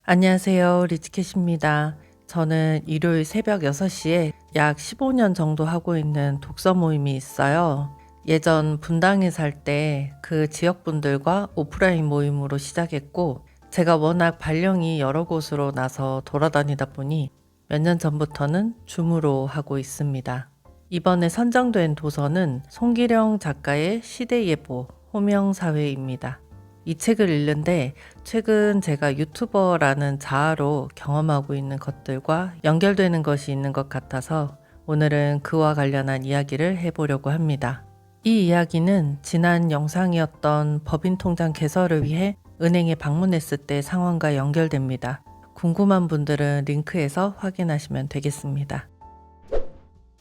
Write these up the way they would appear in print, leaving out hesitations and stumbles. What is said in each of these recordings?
안녕하세요. 리치캣입니다. 저는 일요일 새벽 6시에 약 15년 정도 하고 있는 독서 모임이 있어요. 예전 분당에 살 때 그 지역분들과 오프라인 모임으로 시작했고, 제가 워낙 발령이 여러 곳으로 나서 돌아다니다 보니 몇 년 전부터는 줌으로 하고 있습니다. 이번에 선정된 도서는 송기령 작가의 시대예보, 호명사회입니다. 이 책을 읽는데 최근 제가 유튜버라는 자아로 경험하고 있는 것들과 연결되는 것이 있는 것 같아서 오늘은 그와 관련한 이야기를 해보려고 합니다. 이 이야기는 지난 영상이었던 법인통장 개설을 위해 은행에 방문했을 때 상황과 연결됩니다. 궁금한 분들은 링크에서 확인하시면 되겠습니다.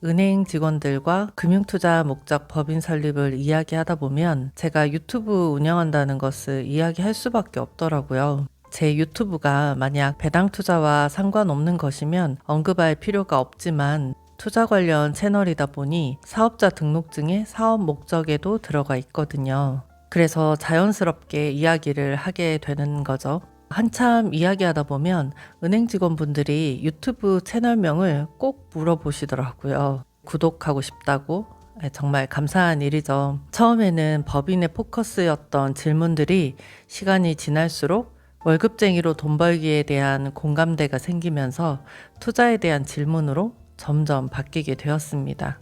은행 직원들과 금융투자 목적 법인 설립을 이야기하다 보면 제가 유튜브 운영한다는 것을 이야기할 수밖에 없더라고요. 제 유튜브가 만약 배당 투자와 상관없는 것이면 언급할 필요가 없지만 투자 관련 채널이다 보니 사업자 등록증에 사업 목적에도 들어가 있거든요. 그래서 자연스럽게 이야기를 하게 되는 거죠. 한참 이야기하다 보면 은행 직원분들이 유튜브 채널명을 꼭 물어보시더라고요. 구독하고 싶다고. 정말 감사한 일이죠. 처음에는 법인의 포커스였던 질문들이 시간이 지날수록 월급쟁이로 돈 벌기에 대한 공감대가 생기면서 투자에 대한 질문으로 점점 바뀌게 되었습니다.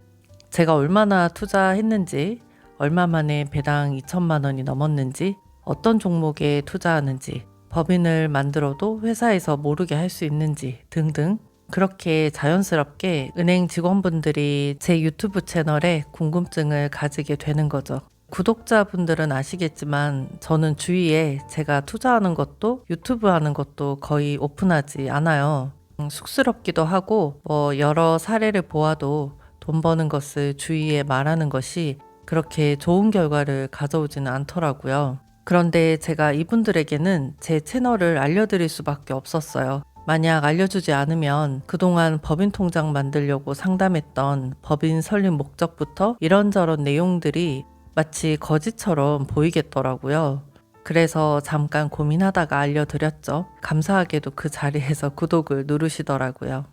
제가 얼마나 투자했는지, 얼마 만에 배당 2천만 원이 넘었는지, 어떤 종목에 투자하는지, 법인을 만들어도 회사에서 모르게 할 수 있는지 등등 그렇게 자연스럽게 은행 직원분들이 제 유튜브 채널에 궁금증을 가지게 되는 거죠. 구독자분들은 아시겠지만 저는 주위에 제가 투자하는 것도 유튜브 하는 것도 거의 오픈하지 않아요. 쑥스럽기도 하고 여러 사례를 보아도 돈 버는 것을 주위에 말하는 것이 그렇게 좋은 결과를 가져오지는 않더라고요. 그런데 제가 이분들에게는 제 채널을 알려드릴 수밖에 없었어요. 만약 알려주지 않으면 그동안 법인 통장 만들려고 상담했던 법인 설립 목적부터 이런저런 내용들이 마치 거짓처럼 보이겠더라고요. 그래서 잠깐 고민하다가 알려드렸죠. 감사하게도 그 자리에서 구독을 누르시더라고요.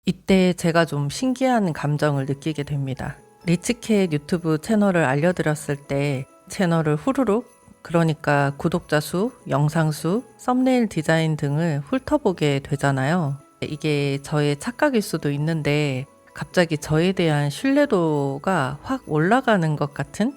이때 제가 좀 신기한 감정을 느끼게 됩니다. 리치캣 유튜브 채널을 알려드렸을 때 채널을 후루룩, 그러니까 구독자 수, 영상 수, 썸네일 디자인 등을 훑어보게 되잖아요. 이게 저의 착각일 수도 있는데 갑자기 저에 대한 신뢰도가 확 올라가는 것 같은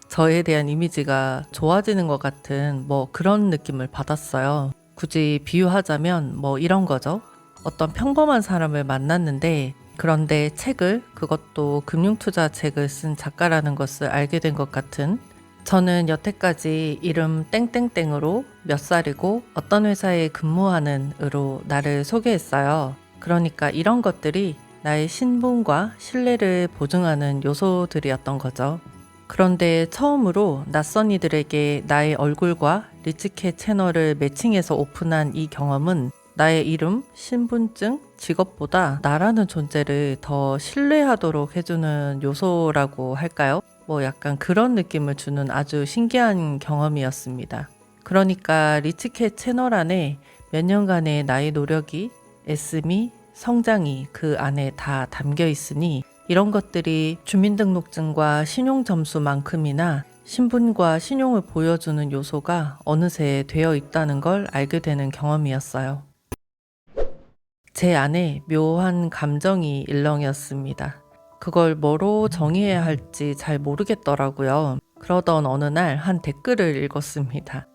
저에 대한 이미지가 좋아지는 것 같은 그런 느낌을 받았어요. 굳이 비유하자면 이런 거죠. 어떤 평범한 사람을 만났는데 그런데 책을, 그것도 금융투자 책을 쓴 작가라는 것을 알게 된 것 같은, 저는 여태까지 이름 땡땡땡으로 몇 살이고 어떤 회사에 근무하는으로 나를 소개했어요. 그러니까 이런 것들이 나의 신분과 신뢰를 보증하는 요소들이었던 거죠. 그런데 처음으로 낯선 이들에게 나의 얼굴과 리치캣 채널을 매칭해서 오픈한 이 경험은 나의 이름, 신분증, 직업보다 나라는 존재를 더 신뢰하도록 해주는 요소라고 할까요? 약간 그런 느낌을 주는 아주 신기한 경험이었습니다. 그러니까 리치캣 채널 안에 몇 년간의 나의 노력이, 애씀이, 성장이 그 안에 다 담겨 있으니 이런 것들이 주민등록증과 신용점수만큼이나 신분과 신용을 보여주는 요소가 어느새 되어 있다는 걸 알게 되는 경험이었어요. 제 안에 묘한 감정이 일렁였습니다. 그걸 뭐로 정의해야 할지 잘 모르겠더라고요. 그러던 어느 날 한 댓글을 읽었습니다.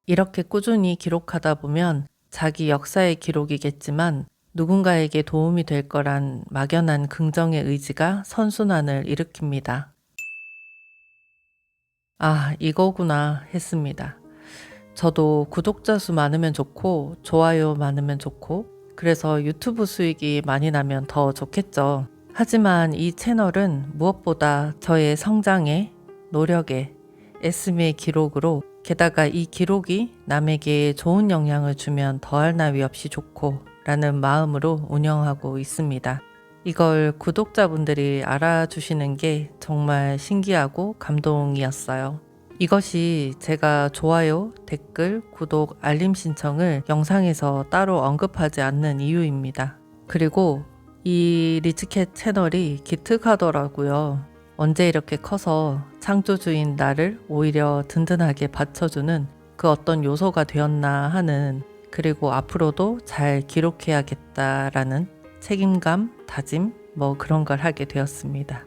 이렇게 꾸준히 기록하다 보면 자기 역사의 기록이겠지만 누군가에게 도움이 될 거란 막연한 긍정의 의지가 선순환을 일으킵니다. 아, 이거구나 했습니다. 저도 구독자 수 많으면 좋고 좋아요 많으면 좋고 그래서 유튜브 수익이 많이 나면 더 좋겠죠. 하지만 이 채널은 무엇보다 저의 성장에, 노력에, 애씀의 기록으로, 게다가 이 기록이 남에게 좋은 영향을 주면 더할 나위 없이 좋고 라는 마음으로 운영하고 있습니다. 이걸 구독자분들이 알아주시는 게 정말 신기하고 감동이었어요. 이것이 제가 좋아요, 댓글, 구독, 알림 신청을 영상에서 따로 언급하지 않는 이유입니다. 그리고 이 리치캣 채널이 기특하더라고요. 언제 이렇게 커서 창조주인 나를 오히려 든든하게 받쳐주는 그 어떤 요소가 되었나 하는, 그리고 앞으로도 잘 기록해야겠다라는 책임감, 다짐, 뭐 그런 걸 하게 되었습니다.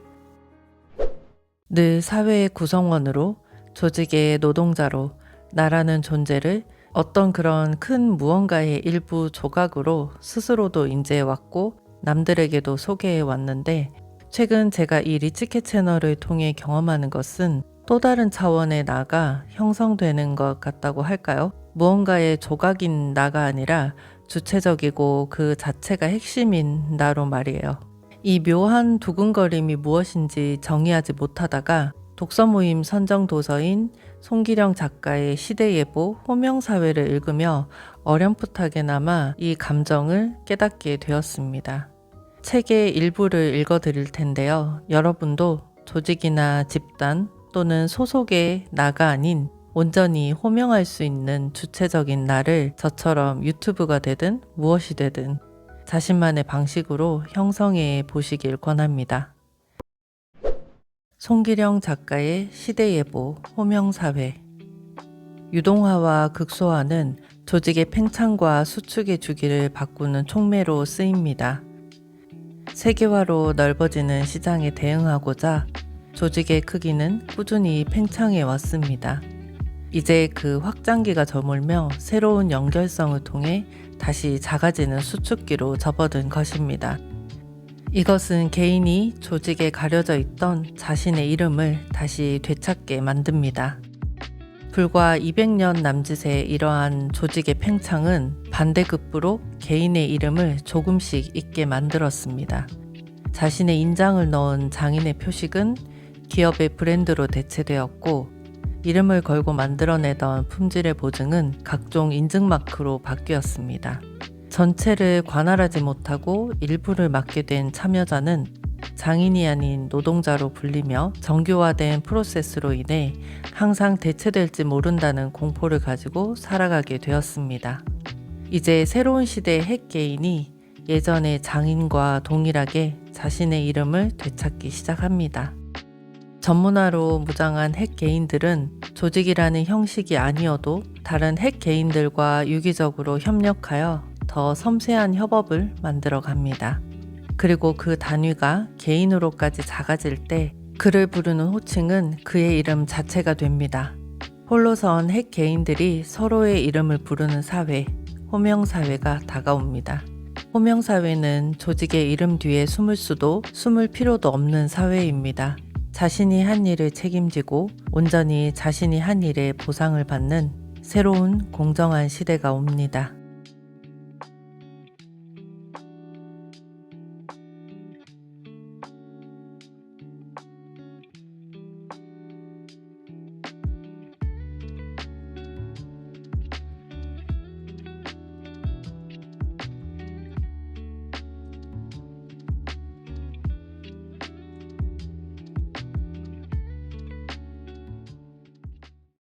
늘 사회의 구성원으로, 조직의 노동자로 나라는 존재를 어떤 그런 큰 무언가의 일부 조각으로 스스로도 인지해왔고 남들에게도 소개해왔는데, 최근 제가 이 리치캣 채널을 통해 경험하는 것은 또 다른 차원의 나가 형성되는 것 같다고 할까요? 무언가의 조각인 나가 아니라 주체적이고 그 자체가 핵심인 나로 말이에요. 이 묘한 두근거림이 무엇인지 정의하지 못하다가 독서 모임 선정 도서인 송기령 작가의 시대예보 호명사회를 읽으며 어렴풋하게나마 이 감정을 깨닫게 되었습니다. 책의 일부를 읽어드릴 텐데요. 여러분도 조직이나 집단 또는 소속의 나가 아닌 온전히 호명할 수 있는 주체적인 나를 저처럼 유튜브가 되든 무엇이 되든 자신만의 방식으로 형성해 보시길 권합니다. 송기령 작가의 시대예보 호명사회. 유동화와 극소화는 조직의 팽창과 수축의 주기를 바꾸는 촉매로 쓰입니다. 세계화로 넓어지는 시장에 대응하고자 조직의 크기는 꾸준히 팽창해 왔습니다. 이제 그 확장기가 저물며 새로운 연결성을 통해 다시 작아지는 수축기로 접어든 것입니다. 이것은 개인이 조직에 가려져 있던 자신의 이름을 다시 되찾게 만듭니다. 불과 200년 남짓의 이러한 조직의 팽창은 반대급부로 개인의 이름을 조금씩 잊게 만들었습니다. 자신의 인장을 넣은 장인의 표식은 기업의 브랜드로 대체되었고, 이름을 걸고 만들어내던 품질의 보증은 각종 인증마크로 바뀌었습니다. 전체를 관할하지 못하고 일부를 맡게 된 참여자는 장인이 아닌 노동자로 불리며 정교화된 프로세스로 인해 항상 대체될지 모른다는 공포를 가지고 살아가게 되었습니다. 이제 새로운 시대의 핵 개인이 예전의 장인과 동일하게 자신의 이름을 되찾기 시작합니다. 전문화로 무장한 핵 개인들은 조직이라는 형식이 아니어도 다른 핵 개인들과 유기적으로 협력하여 더 섬세한 협업을 만들어 갑니다. 그리고 그 단위가 개인으로까지 작아질 때 그를 부르는 호칭은 그의 이름 자체가 됩니다. 홀로선 핵 개인들이 서로의 이름을 부르는 사회, 호명사회가 다가옵니다. 호명사회는 조직의 이름 뒤에 숨을 수도 숨을 필요도 없는 사회입니다. 자신이 한 일을 책임지고 온전히 자신이 한 일에 보상을 받는 새로운 공정한 시대가 옵니다.